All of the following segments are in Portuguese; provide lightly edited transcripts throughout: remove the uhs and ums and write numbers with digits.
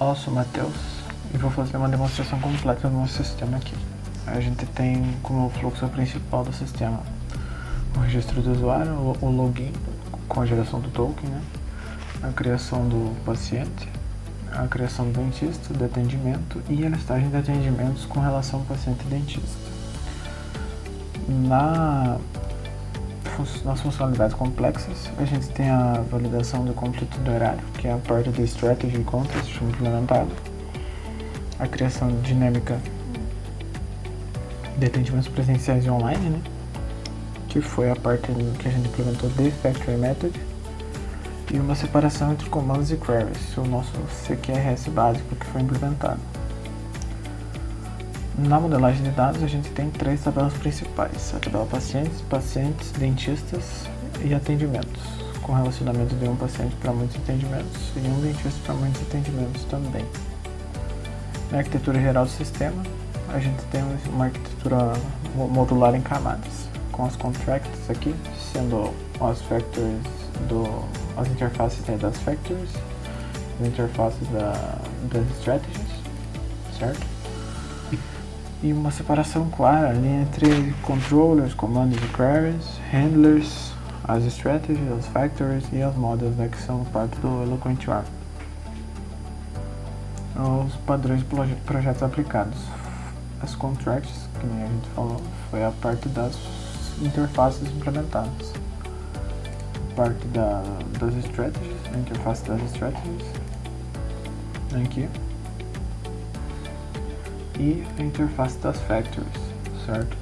Olá, sou o Matheus e vou fazer uma demonstração completa do nosso sistema aqui. A gente tem como fluxo principal do sistema o registro do usuário, o login com a geração do token, né? A criação do paciente, a criação do dentista, de atendimento e a listagem de atendimentos com relação ao paciente e dentista. Nas funcionalidades complexas, a gente tem a validação do conflito do horário, que é a parte do Strategy Contest implementado, a criação dinâmica de atendimentos presenciais e online, né? Que foi a parte que a gente implementou de Factory Method, e uma separação entre comandos e queries, o nosso CQRS básico que foi implementado. Na modelagem de dados, a gente tem 3 tabelas principais: a tabela pacientes, dentistas e atendimentos, com relacionamento de um paciente para muitos atendimentos e um dentista para muitos atendimentos também. Na arquitetura geral do sistema, a gente tem uma arquitetura modular em camadas, com as contracts aqui, sendo as factories as interfaces das factories, as interfaces das strategies, certo? E uma separação clara ali entre controllers, comandos e queries, handlers, as strategies, as factories e as models, né, que são parte do Eloquent UI. Os padrões de projetos aplicados. As contracts, que nem a gente falou, foi a parte das interfaces implementadas. A parte das strategies, a interface das strategies, aqui. E a interface das factories, certo?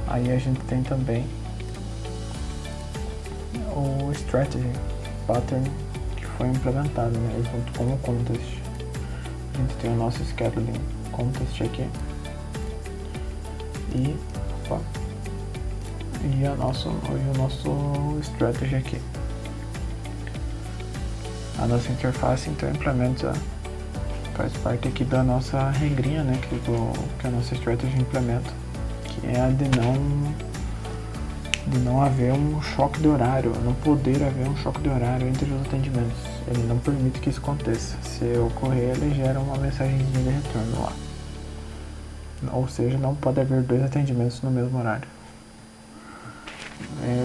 Aí a gente tem também o strategy pattern que foi implementado, né, junto com o contest. A gente tem o nosso scheduling contest aqui e o nosso strategy aqui. A nossa interface então faz parte aqui da nossa regrinha, né, que a nossa strategy implementa, que é a de não haver um choque de horário, não poder haver um choque de horário entre os atendimentos. Ele não permite que isso aconteça. Se ocorrer, ele gera uma mensagenzinha de retorno lá. Ou seja, não pode haver 2 atendimentos no mesmo horário.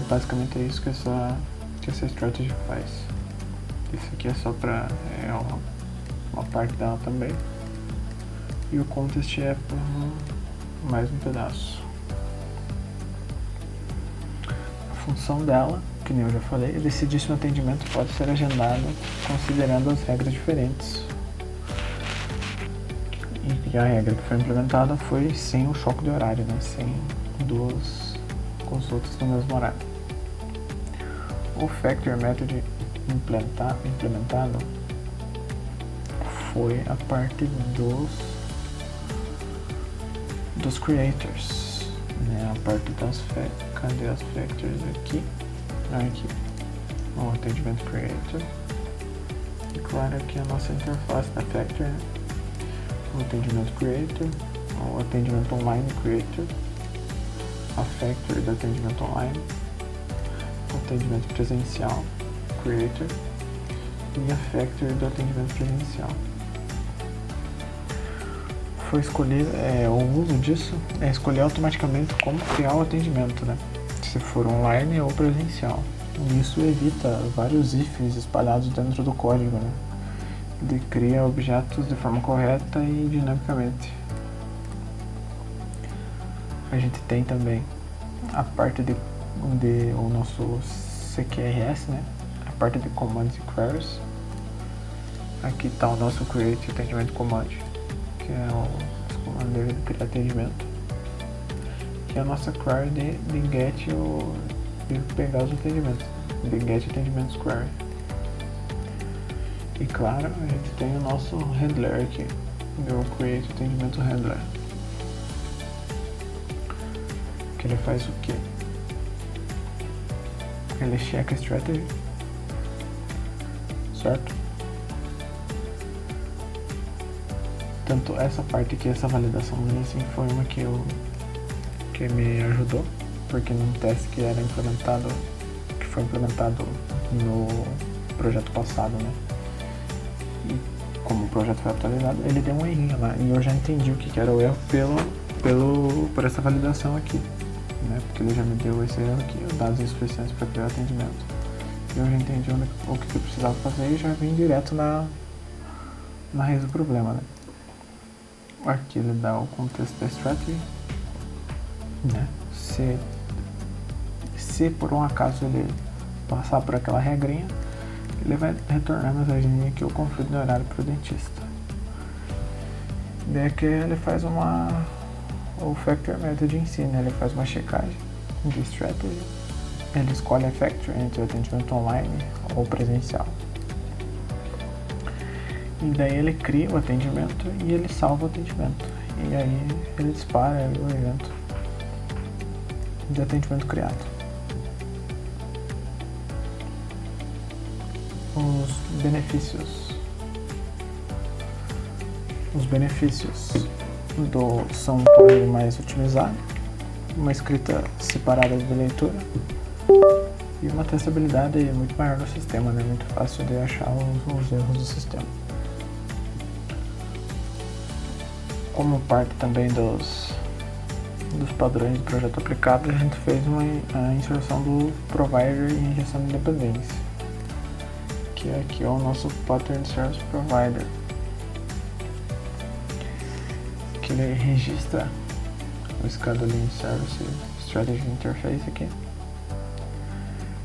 Basicamente é isso que essa strategy faz. Isso aqui é só para uma parte dela também, e o contest é por mais um pedaço. A função dela, que nem eu já falei, é decidir se um atendimento pode ser agendado considerando as regras diferentes. E a regra que foi implementada foi sem o choque de horário, né? Sem 2 consultas no mesmo horário. O Factory Method implementado foi a parte dos creators, né? A parte cadê as factors aqui? Aqui, o atendimento creator. E claro, aqui a nossa interface da factory, né? O atendimento creator, o atendimento online creator, a factory do atendimento online, o atendimento presencial creator e a factory do atendimento presencial. Foi escolher, o uso disso é escolher automaticamente como criar o atendimento, né? Se for online ou presencial. E isso evita vários ifs espalhados dentro do código, né? Ele cria objetos de forma correta e dinamicamente. A gente tem também a parte de o nosso CQRS, né? A parte de commands e queries. Aqui está o nosso create atendimento command, que é o comando dele de criar atendimento, que é a nossa query de get de pegar os atendimentos, de get atendimentos query. E claro, a gente tem o nosso handler aqui, o create atendimento handler, que ele faz o quê? Ele checa a strategy, certo? Tanto essa parte aqui, essa validação assim, foi uma que me ajudou, porque num teste que foi implementado no projeto passado, né? E como o projeto foi atualizado, ele deu um errinho lá. E eu já entendi o que era o erro por essa validação aqui, né? Porque ele já me deu esse erro aqui, dados insuficientes para criar atendimento. Eu já entendi o que eu precisava fazer e já vim direto na raiz do problema, né? Aqui ele dá o contexto da strategy, né? Se por um acaso ele passar por aquela regrinha, ele vai retornar a mensagem que eu confio no horário para o dentista. Daí aqui ele faz o factor method em si, né? Ele faz uma checagem de strategy. Ele escolhe a factor entre o atendimento online ou presencial. E daí ele cria o atendimento e ele salva o atendimento. E aí ele dispara o evento de atendimento criado. Os benefícios são um torneio mais otimizado, uma escrita separada de leitura e uma testabilidade muito maior no sistema, né? Muito fácil de achar os erros do sistema. Como parte também dos padrões do projeto aplicado, a gente fez a inserção do provider e injeção de independência, que aqui é o nosso Pattern Service Provider, que ele registra o Scheduling Service Strategy Interface aqui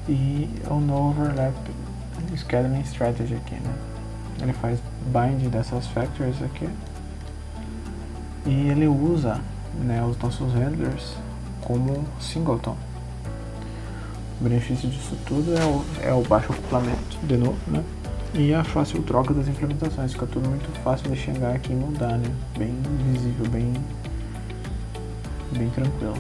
e o No Overlap Scheduling Strategy aqui, né? Ele faz bind dessas factors aqui e ele usa, né, os nossos handlers como singleton. O benefício disso tudo é o baixo acoplamento, de novo, né? E a fácil troca das implementações, fica tudo muito fácil de chegar aqui e mudar, né? Bem visível, bem tranquilo.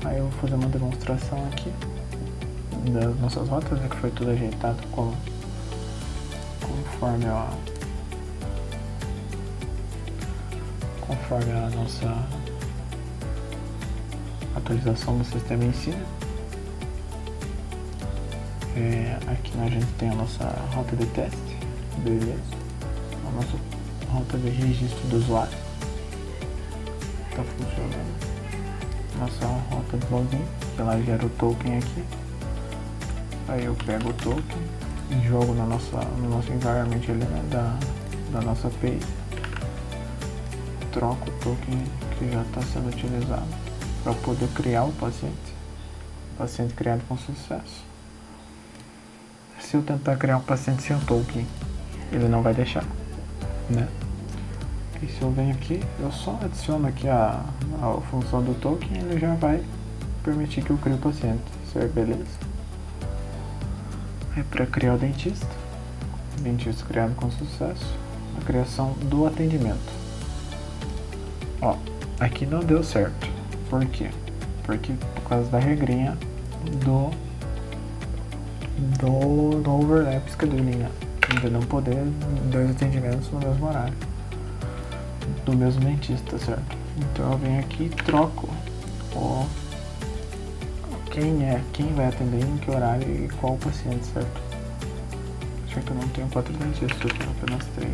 Aí eu vou fazer uma demonstração aqui das nossas rotas, né, que foi tudo ajeitado conforme a nossa atualização do sistema em si. Aqui a gente tem a nossa rota de teste, beleza? A nossa rota de registro do usuário está funcionando. Nossa rota de login, que ela gera o token aqui. Aí eu pego o token e jogo no nosso environment ali, né, da nossa API. Troco o token que já está sendo utilizado para poder criar o paciente criado com sucesso. Se eu tentar criar um paciente sem o token, ele não vai deixar, né? E se eu venho aqui, eu só adiciono aqui a função do token, ele já vai permitir que eu crie o paciente, certo? Beleza? É para criar o dentista criado com sucesso, a criação do atendimento. Ó, aqui não deu certo. Por quê? Porque por causa da regrinha do overlap scheduling, né? De não poder dois atendimentos no mesmo horário do mesmo dentista, certo? Então eu venho aqui e troco quem vai atender em que horário e qual o paciente, certo? Acho que eu não tenho 4 dentistas, eu tenho apenas 3.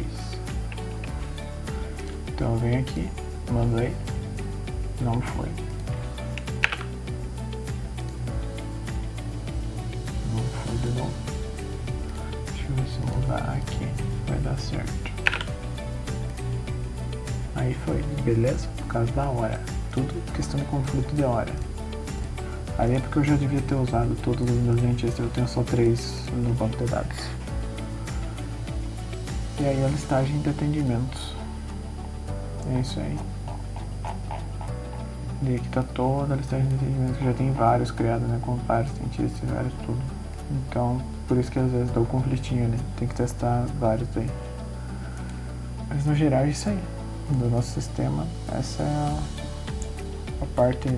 Então eu venho aqui, mandei, não foi. Não foi de novo. Deixa eu ver se eu mudar aqui, vai dar certo. Aí foi, beleza? Por causa da hora. Tudo questão de conflito de hora. Aí é porque eu já devia ter usado todos os meus dentistas, eu tenho só 3 no banco de dados. E aí a listagem de atendimentos. É isso aí. E aqui tá toda a listagem de atendimentos, que já tem vários criados, né? Com vários dentistas, vários tudo. Então, por isso que às vezes dá o conflitinho, né? Tem que testar vários aí. Mas no geral é isso aí. Do nosso sistema, essa é a parte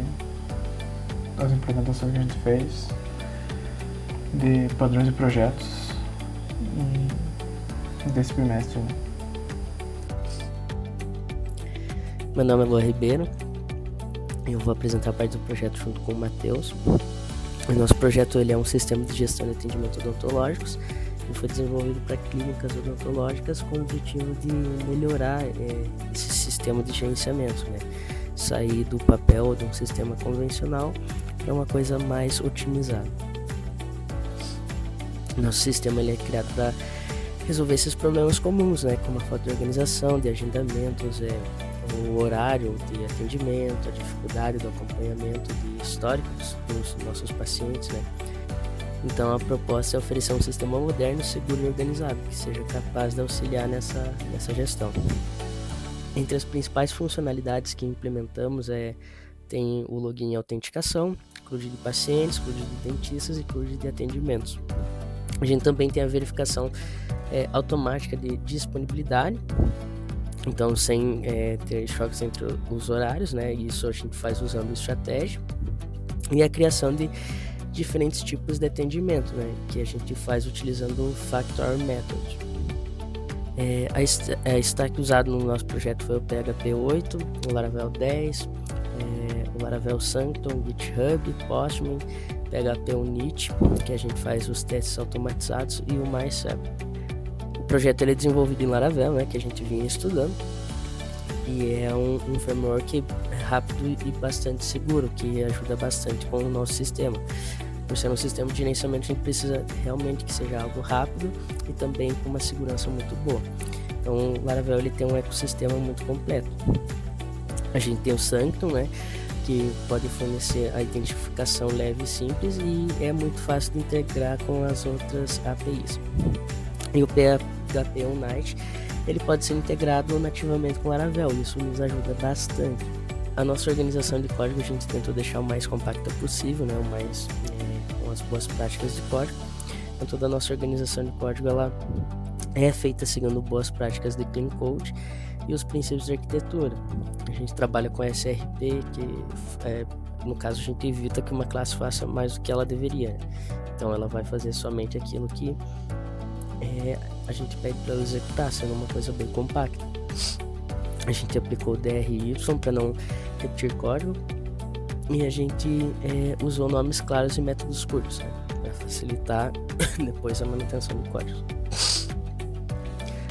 das implementações que a gente fez de padrões de projetos desse bimestre, né? Meu nome é Luan Ribeiro, eu vou apresentar a parte do projeto junto com o Matheus. O nosso projeto ele é um sistema de gestão de atendimentos odontológicos e foi desenvolvido para clínicas odontológicas com o objetivo de melhorar esse sistema de gerenciamento, né? Sair do papel de um sistema convencional para uma coisa mais otimizada. Nosso sistema ele é criado para resolver esses problemas comuns, né? Como a falta de organização, de agendamentos, o horário de atendimento, a dificuldade do acompanhamento de históricos dos nossos pacientes, né? Então a proposta é oferecer um sistema moderno, seguro e organizado, que seja capaz de auxiliar nessa gestão. Entre as principais funcionalidades que implementamos tem o login e autenticação, CRUD de pacientes, CRUD de dentistas e CRUD de atendimentos. A gente também tem a verificação automática de disponibilidade, então sem ter choques entre os horários, né? Isso a gente faz usando estratégia, e a criação de diferentes tipos de atendimento, né? Que a gente faz utilizando o Factor Method. A stack usado no nosso projeto foi o PHP 8, o Laravel 10, o Laravel Sanctum, GitHub, Postman, PHP Unit, que a gente faz os testes automatizados, e o MySQL. O projeto ele é desenvolvido em Laravel, né, que a gente vinha estudando, e é um framework rápido e bastante seguro, que ajuda bastante com o nosso sistema. Por ser um sistema de gerenciamento, a gente precisa realmente que seja algo rápido e também com uma segurança muito boa. Então o Laravel ele tem um ecossistema muito completo. A gente tem o Sanctum, né, que pode fornecer a identificação leve e simples, e é muito fácil de integrar com as outras APIs. E o PHP Unite, ele pode ser integrado nativamente com o Laravel, isso nos ajuda bastante. A nossa organização de código a gente tentou deixar o mais compacta possível, né, com as boas práticas de código. Então toda a nossa organização de código ela é feita seguindo boas práticas de Clean Code e os princípios de arquitetura. A gente trabalha com SRP, que no caso a gente evita que uma classe faça mais do que ela deveria. Então ela vai fazer somente aquilo que a gente pede para ela executar, sendo uma coisa bem compacta. A gente aplicou o DRY para não repetir código, e a gente usou nomes claros e métodos curtos, né, para facilitar depois a manutenção do código.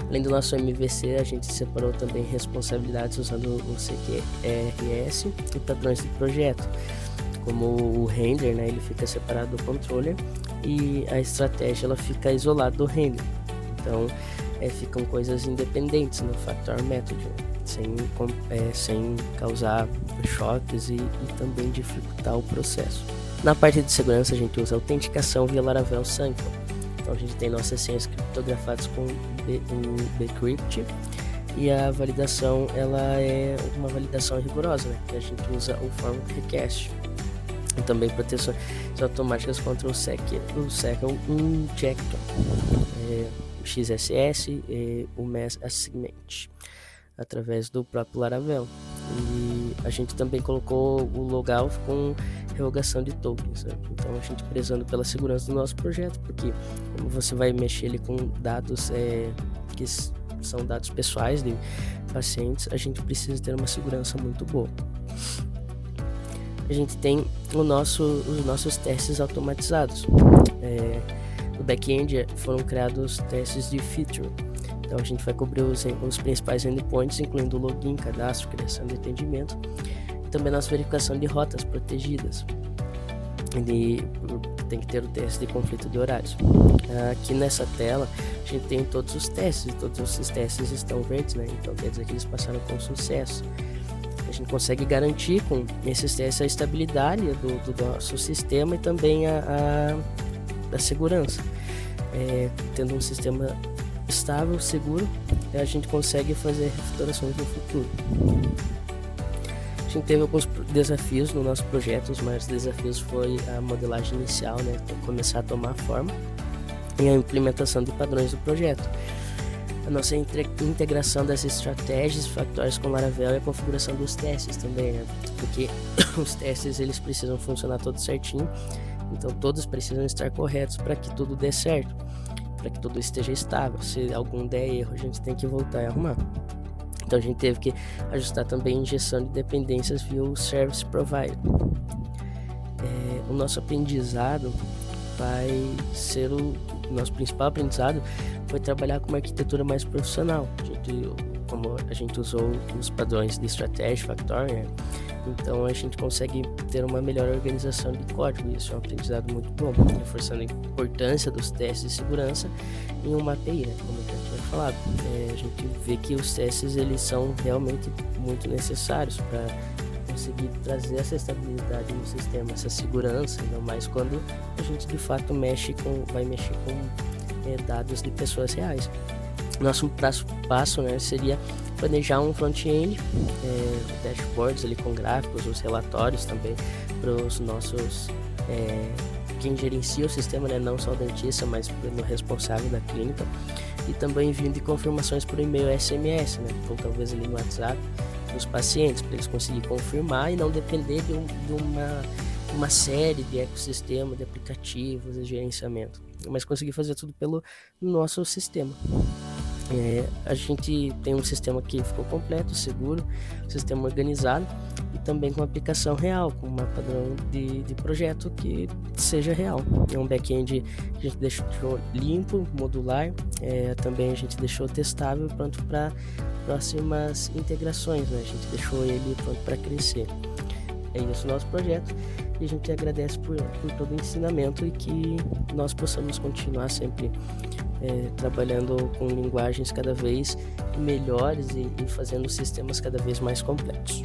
Além do nosso MVC, a gente separou também responsabilidades usando o CQRS e padrões de projeto, como o render, né, ele fica separado do controller, e a estratégia ela fica isolada do render. Então ficam coisas independentes no Factor Method, sem causar choques e também dificultar o processo. Na parte de segurança a gente usa autenticação via Laravel Sanctum. Então a gente tem nossas senhas criptografadas com o Bcrypt, e a validação ela é uma validação rigorosa, né, que a gente usa o Format Request. E também proteções automáticas contra o Second Injector, o XSS e o Mass Assignment, através do próprio Laravel. E a gente também colocou o logout com revogação de tokens, né? Então a gente prezando pela segurança do nosso projeto, porque como você vai mexer ali com dados que são dados pessoais de pacientes, a gente precisa ter uma segurança muito boa. A gente tem os nossos testes automatizados. No back-end foram criados testes de feature. Então a gente vai cobrir os principais endpoints, incluindo login, cadastro, criação de atendimento, e também a nossa verificação de rotas protegidas. Tem que ter o teste de conflito de horários. Aqui nessa tela a gente tem todos os testes, e todos esses testes estão verdes, né? Então quer dizer que eles passaram com sucesso. A gente consegue garantir com esses testes a estabilidade do nosso sistema e também a segurança. Tendo um sistema estável, seguro, a gente consegue fazer refatorações no futuro. A gente teve alguns desafios no nosso projeto. Os maiores desafios foi a modelagem inicial, né, começar a tomar forma, e a implementação de padrões do projeto. A nossa integração das estratégias factuais com Laravel e a configuração dos testes também, né? Porque os testes eles precisam funcionar todos certinho, então todos precisam estar corretos para que tudo dê certo, para que tudo esteja estável. Se algum der erro, a gente tem que voltar e arrumar. Então a gente teve que ajustar também a injeção de dependências via o Service Provider. o nosso aprendizado vai ser o nosso principal aprendizado foi trabalhar com uma arquitetura mais profissional. Como a gente usou os padrões de estratégia Factorial, então a gente consegue ter uma melhor organização de código. Isso é um aprendizado muito bom, reforçando a importância dos testes de segurança em uma API, né? Como eu já tinha falado. A gente vê que os testes eles são realmente muito necessários para conseguir trazer essa estabilidade no sistema, essa segurança, ainda mais quando a gente de fato vai mexer com dados de pessoas reais. Nosso passo, né, seria planejar um front-end, dashboards ali com gráficos, os relatórios também para os nossos quem gerencia o sistema, né, não só o dentista, mas o responsável da clínica, e também envio de confirmações por e-mail SMS, né, ou talvez ali no WhatsApp dos pacientes, para eles conseguirem confirmar e não depender de uma série de ecossistema, de aplicativos e gerenciamento, mas conseguir fazer tudo pelo nosso sistema. A gente tem um sistema que ficou completo, seguro, um sistema organizado e também com aplicação real, com um padrão de projeto que seja real. É um back-end que a gente deixou limpo, modular, também a gente deixou testável, pronto para próximas integrações, né? A gente deixou ele pronto para crescer. É isso o nosso projeto e a gente agradece por todo o ensinamento e que nós possamos continuar sempre trabalhando com linguagens cada vez melhores e fazendo sistemas cada vez mais completos.